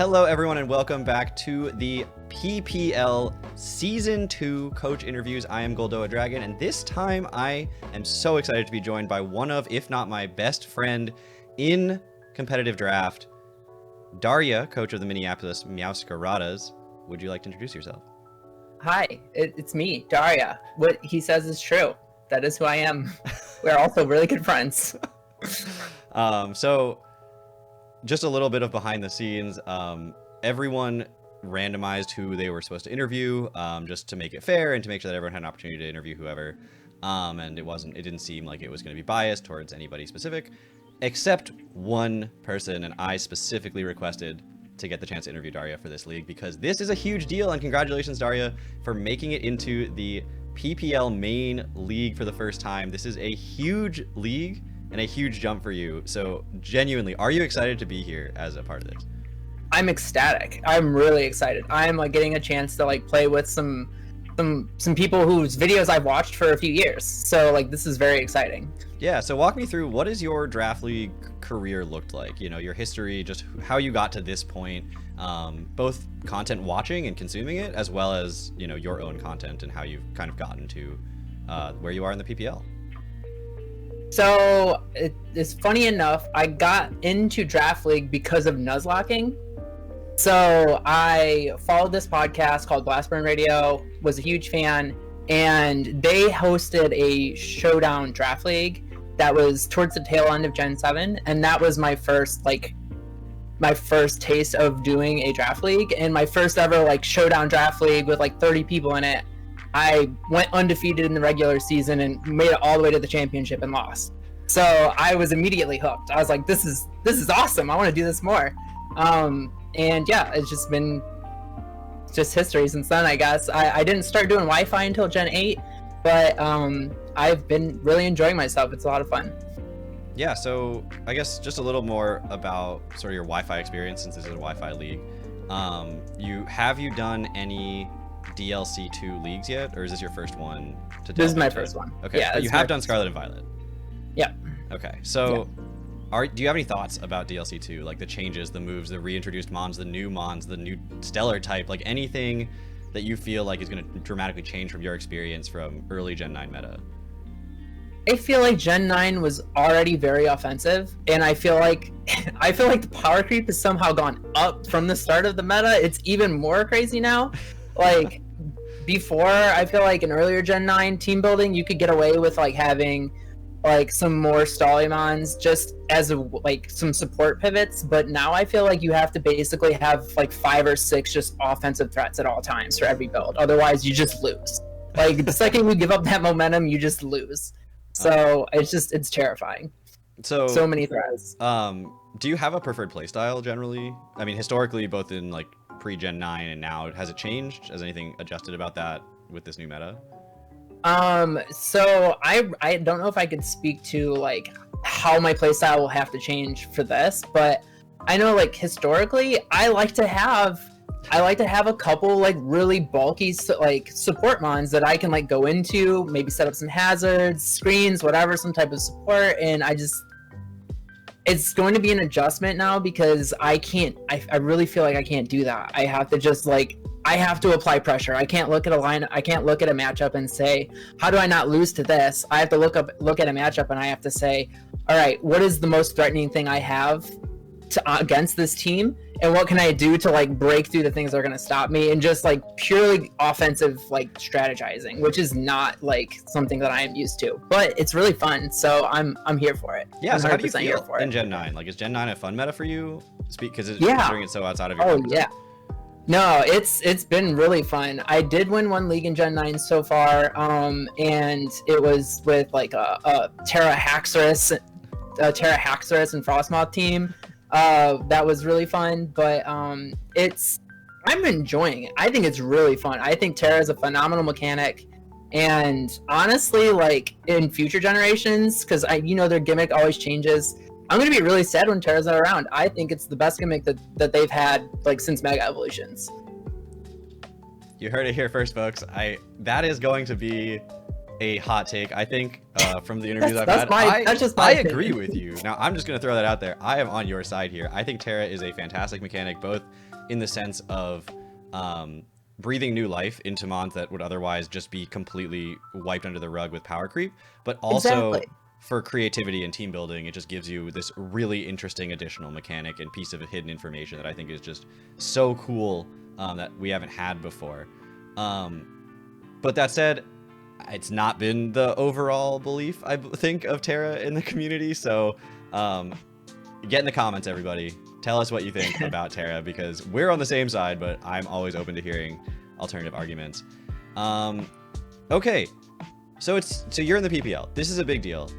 Hello, everyone, and welcome back to the PPL Season 2 Coach Interviews. I am Goldoa Dragon, and this time I am so excited to be joined by one of, if not my best friend in competitive draft, Darya, coach of the Minneapolis Meowskaradas. Would you like to introduce yourself? Hi, it's me, Darya. What he says is true. That is who I am. We're also really good friends. So just a little bit of behind the scenes. Everyone randomized who they were supposed to interview, just to make it fair and to make sure that everyone had an opportunity to interview whoever. And it didn't seem like it was going to be biased towards anybody specific, except one person, and I specifically requested to get the chance to interview Darya for this league because this is a huge deal, and congratulations, Darya, for making it into the PPL main league for the first time. This is a huge league and a huge jump for you. So genuinely, are you excited to be here as a part of this? I'm ecstatic. I'm really excited. I'm like getting a chance to like play with some people whose videos I've watched for a few years. So like this is very exciting. Yeah, so walk me through, what has your draft league career looked like? You know, your history, just how you got to this point, both content watching and consuming it, as well as, you know, your own content and how you've kind of gotten to where you are in the PPL. So it's funny enough, I got into Draft League because of Nuzlocking. So I followed this podcast called Blastburn Radio, was a huge fan, and they hosted a showdown Draft League that was towards the tail end of Gen 7, and that was my first taste of doing a Draft League, and my first ever like showdown Draft League with like 30 people in it. I went undefeated in the regular season and made it all the way to the championship and lost. So I was immediately hooked. I was like, this is awesome. I want to do this more. And yeah, it's just been history since then, I guess. I didn't start doing Wi-Fi until Gen 8, but I've been really enjoying myself. It's a lot of fun. Yeah, so I guess just a little more about sort of your Wi-Fi experience, since this is a Wi-Fi league. Have you done any DLC 2 leagues yet, or is this your first one to This is my first one. Okay, yeah, but you have done Scarlet and Violet. Yeah. Okay, so do you have any thoughts about DLC 2, like the changes, the moves, the reintroduced mons, the new stellar type, like anything that you feel like is going to dramatically change from your experience from early Gen 9 meta? I feel like Gen 9 was already very offensive, and I feel like the power creep has somehow gone up from the start of the meta. It's even more crazy now. Like before, I feel like in earlier Gen 9 team building, you could get away with like having like some more Stallymons just as like some support pivots, but now I feel like you have to basically have like 5 or 6 just offensive threats at all times for every build. Otherwise, you just lose. Like the second you give up that momentum, you just lose. So it's terrifying. So many threats. Do you have a preferred playstyle generally? I mean, historically, both in like pre-Gen 9 and now, has it changed? Has anything adjusted about that with this new meta? So I don't know if I could speak to like how my playstyle will have to change for this, but I know like historically I like to have a couple like really bulky like support mons that I can like go into, maybe set up some hazards, screens, whatever, some type of support, and it's going to be an adjustment now because I really feel like I can't do that. I have to just like, I have to apply pressure. I can't look at a line. I can't look at a matchup and say, how do I not lose to this? I have to look at a matchup and I have to say, all right, what is the most threatening thing I have against this team? And what can I do to like break through the things that are going to stop me? And just like purely offensive, like strategizing, which is not like something that I am used to, but it's really fun. So I'm here for it. Yeah. So how do you feel in Gen 9? Like, is Gen 9 a fun meta for you? Because considering it's so outside of your comfort zone. Yeah. No, it's been really fun. I did win one league in Gen 9 so far, and it was with like a Terra Haxorus and Frostmoth team. That was really fun, but I'm enjoying it. I think it's really fun. I think Terra is a phenomenal mechanic, and honestly, like in future generations, because their gimmick always changes. I'm gonna be really sad when Terra's not around. I think it's the best gimmick that they've had like since Mega Evolutions. You heard it here first, folks. That is going to be a hot take. I think from the interviews I've that's had, that's just my I opinion. agree with you. Now, I'm just going to throw that out there. I am on your side here. I think Terra is a fantastic mechanic, both in the sense of breathing new life into mons that would otherwise just be completely wiped under the rug with power creep, but also Exactly. for creativity and team building, it just gives you this really interesting additional mechanic and piece of hidden information that I think is just so cool that we haven't had before. But that said, it's not been the overall belief, I think, of Terra in the community. So get in the comments, everybody. Tell us what you think about Terra, because we're on the same side, but I'm always open to hearing alternative arguments. Okay, so you're in the PPL. This is a big deal.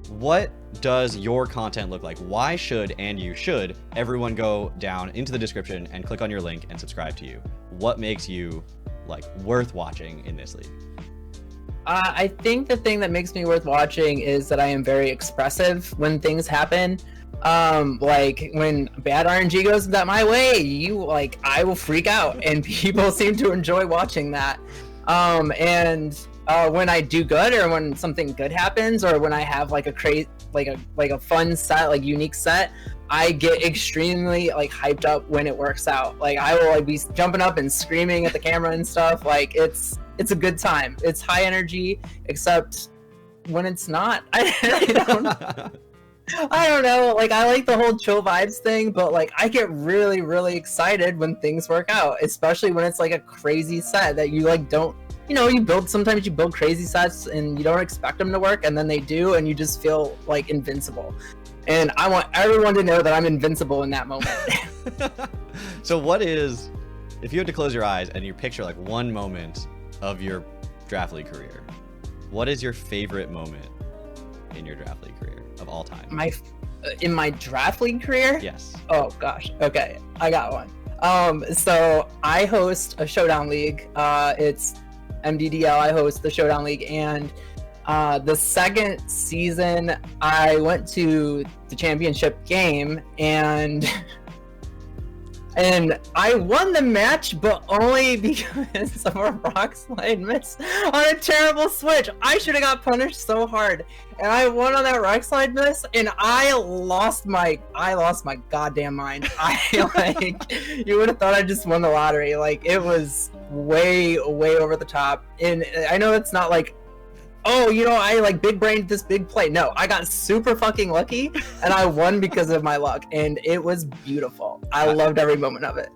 What does your content look like? Why should, and you should, everyone go down into the description and click on your link and subscribe to you? What makes you like worth watching in this league? I think the thing that makes me worth watching is that I am very expressive when things happen. Like when bad RNG goes that my way, I will freak out, and people seem to enjoy watching that. When I do good, or when something good happens, or when I have like a fun set, like unique set, I get extremely like hyped up when it works out. Like I will like be jumping up and screaming at the camera and stuff. Like it's a good time. It's high energy, except when it's not. I don't know. Like I like the whole chill vibes thing, but like I get really, really excited when things work out, especially when it's like a crazy set that you like don't. Sometimes you build crazy sets and you don't expect them to work, and then they do, and you just feel like invincible. And I want everyone to know that I'm invincible in that moment. So if you had to close your eyes and you picture like one moment of your draft league career, what is your favorite moment in your draft league career of all time? In my draft league career? Yes. Oh gosh. Okay, I got one. So I host a showdown league. It's MDDL. I host the showdown league, and the second season I went to the championship game, and I won the match, but only because of a rock slide miss on a terrible switch. I should have got punished so hard, and I won on that rock slide miss, and I lost my goddamn mind. You would have thought I just won the lottery. Like it was way over the top, and I know it's not like, oh, I like big brained this big play. No, I got super fucking lucky, and I won because of my luck, and it was beautiful. I loved every moment of it.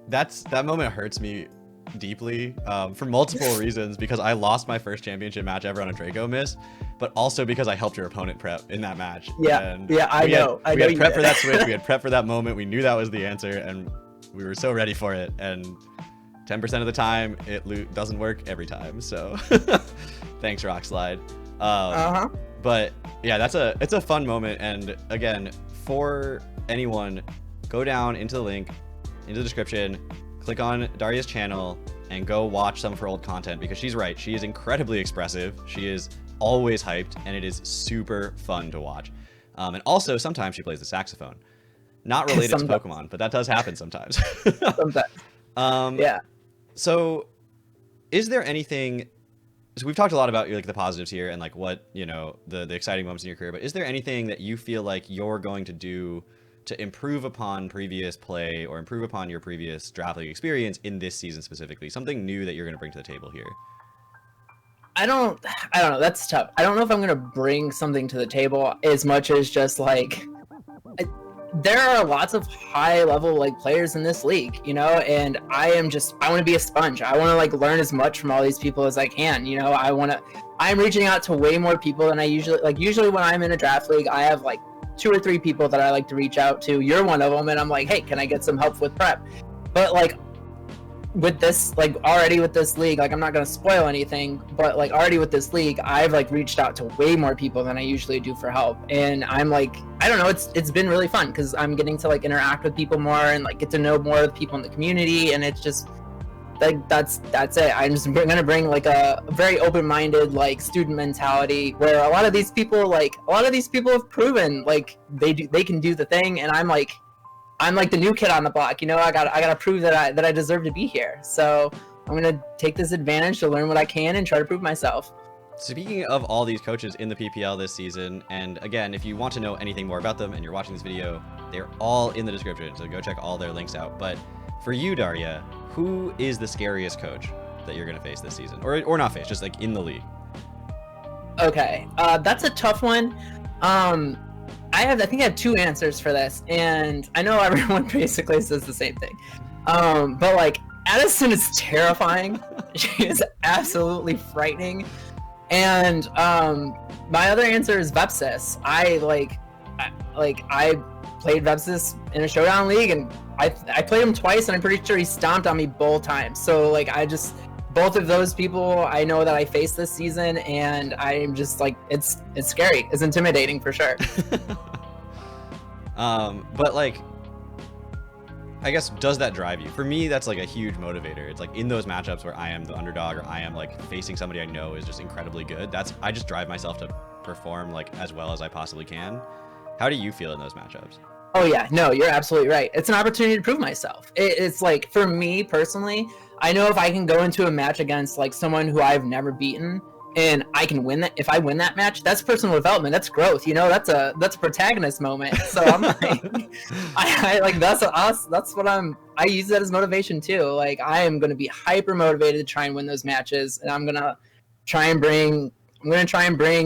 That moment hurts me deeply for multiple reasons, because I lost my first championship match ever on a Draco miss, but also because I helped your opponent prep in that match. Yeah, I know. We had prep for that switch. We had prep for that moment. We knew that was the answer, and we were so ready for it. And 10% of the time, it doesn't work every time. So thanks, Rock Slide. But yeah, it's a fun moment. And again, for anyone, go down into the link, into the description, click on Darya's channel, and go watch some of her old content, because she's right. She is incredibly expressive. She is always hyped, and it is super fun to watch. And also, sometimes she plays the saxophone. Not related to Pokemon, but that does happen sometimes. Sometimes. Yeah. So is there anything, so we've talked a lot about like the positives here and like what, the exciting moments in your career, but is there anything that you feel like you're going to do to improve upon previous play or improve upon your previous draft league experience in this season specifically? Something new that you're going to bring to the table here? I don't know. That's tough. I don't know if I'm going to bring something to the table as much as just like, there are lots of high level like players in this league, and I want to be a sponge. I want to like learn as much from all these people as I can. I'm reaching out to way more people than I usually when I'm in a draft league, I have like 2 or 3 people that I like to reach out to. You're one of them, and I'm like, hey, can I get some help with prep? But like with this, like already with this league, like I'm not gonna spoil anything, but like already with this league, I've like reached out to way more people than I usually do for help, and I'm like, I don't know, it's been really fun because I'm getting to like interact with people more and like get to know more of the people in the community, and it's just like that's it. I'm just gonna bring like a very open-minded like student mentality where a lot of these people have proven like they can do the thing, and I'm like the new kid on the block, I gotta prove that I deserve to be here. So I'm gonna take this advantage to learn what I can and try to prove myself. Speaking of all these coaches in the PPL this season, and again, if you want to know anything more about them and you're watching this video, they're all in the description, so go check all their links out. But for you, Darya, who is the scariest coach that you're going to face this season? Or not face, just like in the league? Okay, that's a tough one. I think I have two answers for this, and I know everyone basically says the same thing. But like, Addison is terrifying. She is absolutely frightening. And my other answer is Vepsis. I played Vepsis in a showdown league, and I played him twice, and I'm pretty sure he stomped on me both times. So like, both of those people I know that I faced this season, and I'm just like, it's scary. It's intimidating for sure. But like, I guess, does that drive you? For me, that's like a huge motivator. It's like in those matchups where I am the underdog, or I am like facing somebody I know is just incredibly good. I just drive myself to perform like as well as I possibly can. How do you feel in those matchups? Oh yeah, no, you're absolutely right. It's an opportunity to prove myself. It's like, for me personally, I know if I can go into a match against like someone who I've never beaten, and I can win that. If I win that match, that's personal development. That's growth. You know, that's a protagonist moment. So I'm like, I like, that's what I use that as motivation too. Like, I am going to be hyper motivated to try and win those matches, and I'm gonna try and bring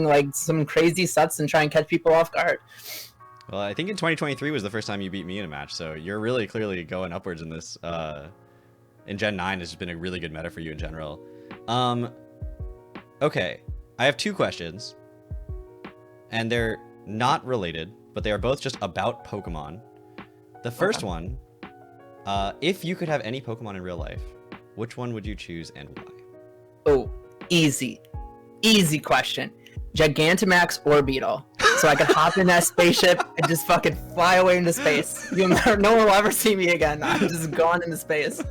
like some crazy sets and try and catch people off guard. Well, I think in 2023 was the first time you beat me in a match, so you're really clearly going upwards in this. In Gen 9 has been a really good meta for you in general. Okay, I have two questions, and they're not related, but they are both just about Pokemon. The first one, if you could have any Pokemon in real life, which one would you choose and why? Oh, easy question. Gigantamax or Beetle, so I could hop in that spaceship and just fucking fly away into space. No one will ever see me again. I'm just gone into space.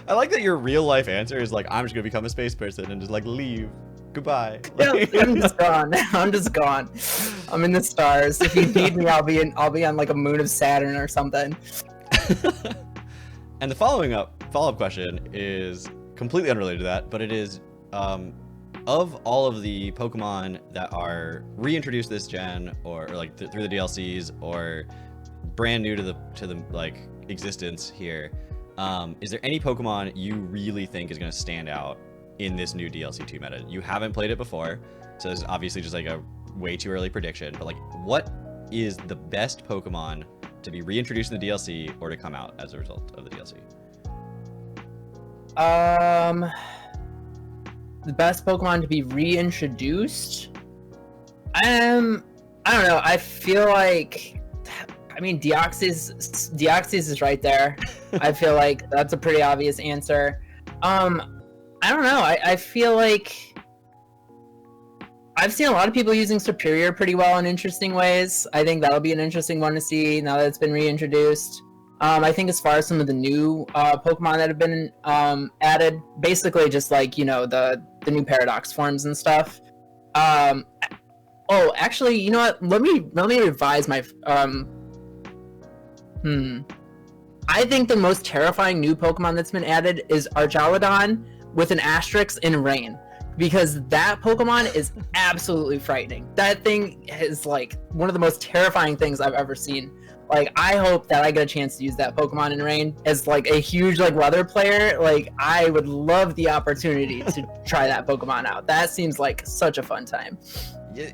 I like that your real life answer is like, I'm just gonna become a space person and just like leave. Goodbye. Yeah, I'm just gone. I'm just gone. I'm in the stars. If you need me, I'll be on like a moon of Saturn or something. And the follow-up question is completely unrelated to that, but it is of all of the Pokemon that are reintroduced this gen, or like through the DLCs, or brand new to the like existence here, is there any Pokemon you really think is going to stand out in this new DLC 2 meta? You haven't played it before, so it's obviously just like a way too early prediction, but like, what is the best Pokemon to be reintroduced in the DLC or to come out as a result of the DLC? The best Pokemon to be reintroduced? I don't know. I feel like, I mean, Deoxys is right there. I feel like that's a pretty obvious answer. I don't know. I feel like I've seen a lot of people using Superior pretty well in interesting ways. I think that'll be an interesting one to see now that it's been reintroduced. I think as far as some of the new Pokemon that have been added, basically just like, you know, the new Paradox forms and stuff. Oh, actually, you know what? Let me revise my. I think the most terrifying new Pokemon that's been added is Archaludon with an asterisk in Rain, because that Pokemon is absolutely frightening. That thing is like one of the most terrifying things I've ever seen. Like, I hope that I get a chance to use that Pokemon in Rain. As like a huge like weather player, like I would love the opportunity to try that Pokemon out. That seems like such a fun time.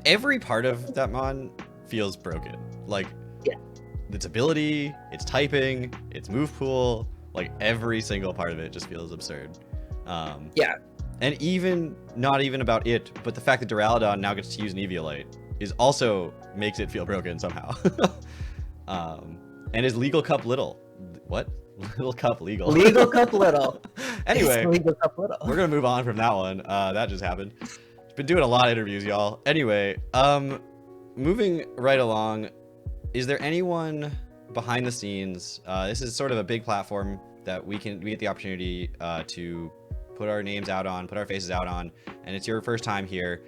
Every part of that mon feels broken. Like, yeah, its ability, its typing, its move pool, like every single part of it just feels absurd. Yeah. And even not even about it, but the fact that Duraludon now gets to use an Eviolite is also makes it feel broken somehow. And is Legal Cup Little? What? Little Cup Legal? Legal Cup Little. Anyway, Legal Cup Little. We're gonna move on from that one. That just happened. Been doing a lot of interviews, y'all. Anyway, moving right along, is there anyone behind the scenes? This is sort of a big platform that we get the opportunity to put our names out on, put our faces out on, and it's your first time here.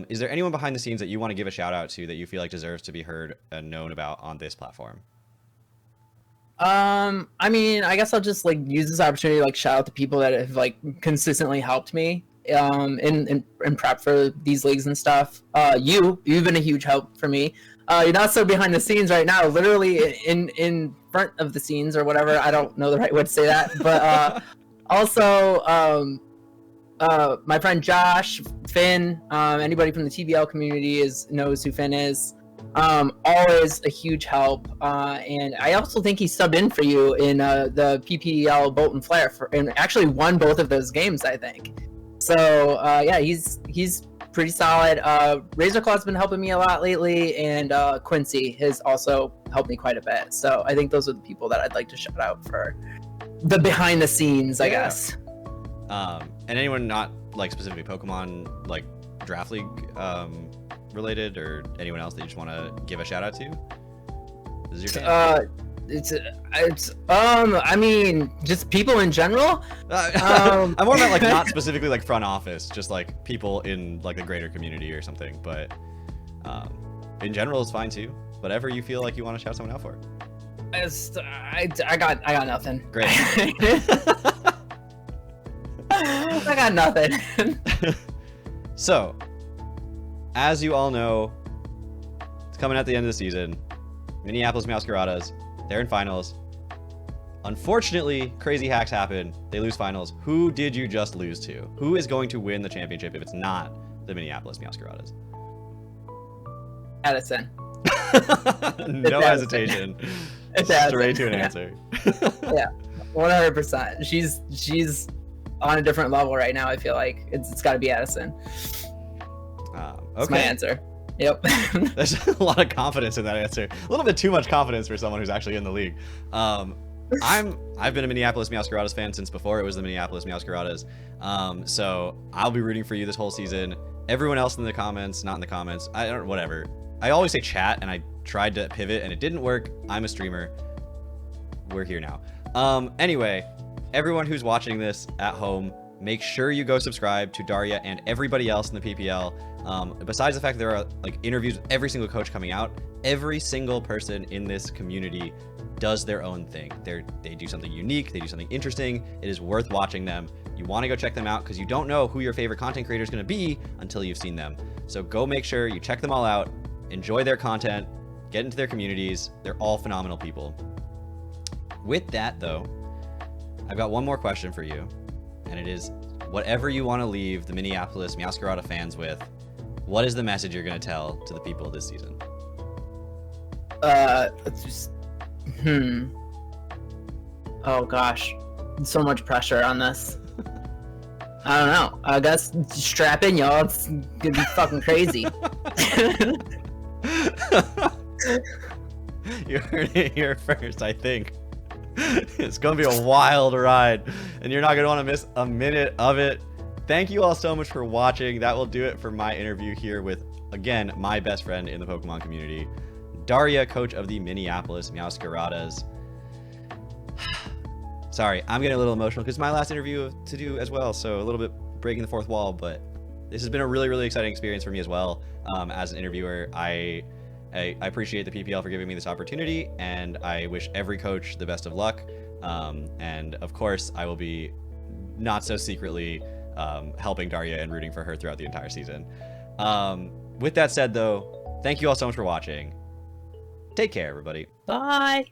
Is there anyone behind the scenes that you want to give a shout out to that you feel like deserves to be heard and known about on this platform? I mean, I guess I'll just like use this opportunity to like shout out to people that have like consistently helped me in prep for these leagues and stuff. You've been a huge help for me. You're not so behind the scenes right now, literally in front of the scenes or whatever. I don't know the right way to say that, but also my friend Josh, Finn, anybody from the TBL community knows who Finn is. Always a huge help, and I also think he subbed in for you in the PPL Bolt and Flare and actually won both of those games, I think. So yeah, he's pretty solid. Razorclaw's been helping me a lot lately, and Quincy has also helped me quite a bit. So I think those are the people that I'd like to shout out for the behind the scenes, I guess. And anyone not like specifically Pokemon like Draft League related, or anyone else that you just want to give a shout out to? This is your chance. I mean, just people in general. I'm more about like not specifically like front office, just like people in like the greater community or something. But in general is fine too. Whatever you feel like you want to shout someone out for. I got nothing. Great. I got nothing. So, as you all know, it's coming at the end of the season. Minneapolis Masqueradas, they're in finals. Unfortunately, crazy hacks happen. They lose finals. Who did you just lose to? Who is going to win the championship if it's not the Minneapolis Masqueradas? Addison. No hesitation. It's Straight to an answer. Yeah, 100%. She's on a different level right now. I feel like it's got to be Addison. That's my answer. Yep. There's a lot of confidence in that answer. A little bit too much confidence for someone who's actually in the league. I've been a Minneapolis Masqueradas fan since before it was the Minneapolis Masqueradas. So I'll be rooting for you this whole season. Everyone else in the comments, not in the comments, whatever. I always say chat, and I tried to pivot and it didn't work. I'm a streamer. We're here now. Anyway, everyone who's watching this at home, make sure you go subscribe to Darya and everybody else in the PPL. Besides the fact that there are like interviews with every single coach coming out, every single person in this community does their own thing. They do something unique, they do something interesting. It is worth watching them. You want to go check them out because you don't know who your favorite content creator is going to be until you've seen them. So go make sure you check them all out, enjoy their content, get into their communities. They're all phenomenal people. With that though, I've got one more question for you, and it is whatever you want to leave the Minneapolis Masquerada fans with, what is the message you're going to tell to the people this season? It's just, oh gosh, so much pressure on this. I don't know. I guess strap in, y'all. It's gonna be fucking crazy. You heard it here first, I think. It's gonna be a wild ride, and you're not gonna want to miss a minute of it. Thank you all so much for watching. That will do it for my interview here with, again, my best friend in the Pokemon community, Darya, coach of the Minneapolis Masqueradas. Sorry, I'm getting a little emotional because it's my last interview to do as well, so a little bit breaking the fourth wall, but this has been a really, really exciting experience for me as well. As an interviewer, I appreciate the PPL for giving me this opportunity, and I wish every coach the best of luck. And of course, I will be not so secretly helping Darya and rooting for her throughout the entire season. With that said, though, thank you all so much for watching. Take care, everybody. Bye.